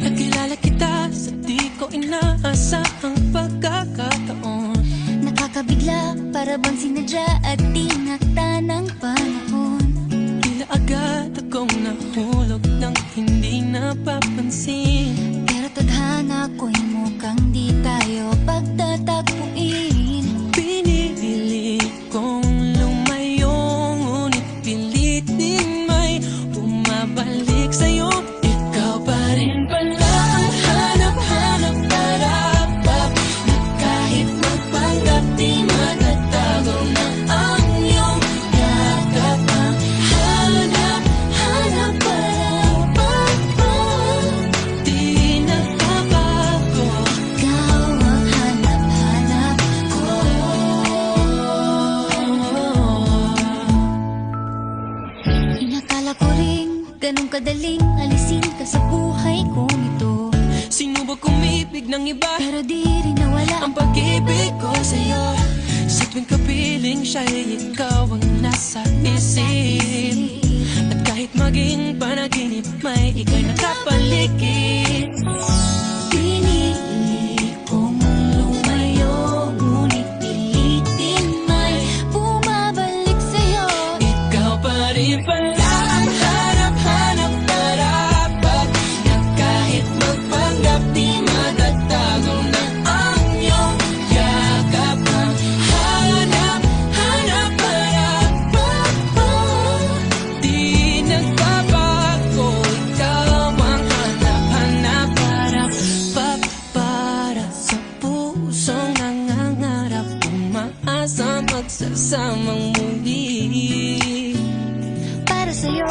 Nakilala kita sa di ko inaasahang pagkakataon. Nakakabigla, para bang sinadya at tinakda ng panahon. Tila agad akong nahulog nang hindi napapansin. Pero tadhana ko'y mukhang di tayo pagtatagpuin. Pinili kong lumayo, ngunit pilit din may bumabalik sa'yo. Ikaw pa rin pala ang hanap-hanap para na kahit magpanggap di magtatago na ang iyong yakap. Ang hanap-hanap para di nagbabago. Ikaw ang hanap-hanap ko. Inakala ko ring ganun kadaling alisin ka sa buhay kong ito. Sinubok umibig ng iba, Pero di rin nawala ang pag-ibig ko sa'yo. Sa tuwing kapiling siya'y ikaw ang nasa isip. At kahit maging panaginip, may ika'y nakapaligid. Pinili kong lumayo, ngunit pilitin may bumabalik sa'yo. Ikaw pa rin pala ang hanap-hanap karapat, na kahit magpanggap di magtatago na ang iyong yakap. Ang hanap-hanap karapat, di nagbabago. Ikaw ang hanap-hanap para sa pusong nangangarap, umaasa magsasamang muli. Para sa'yo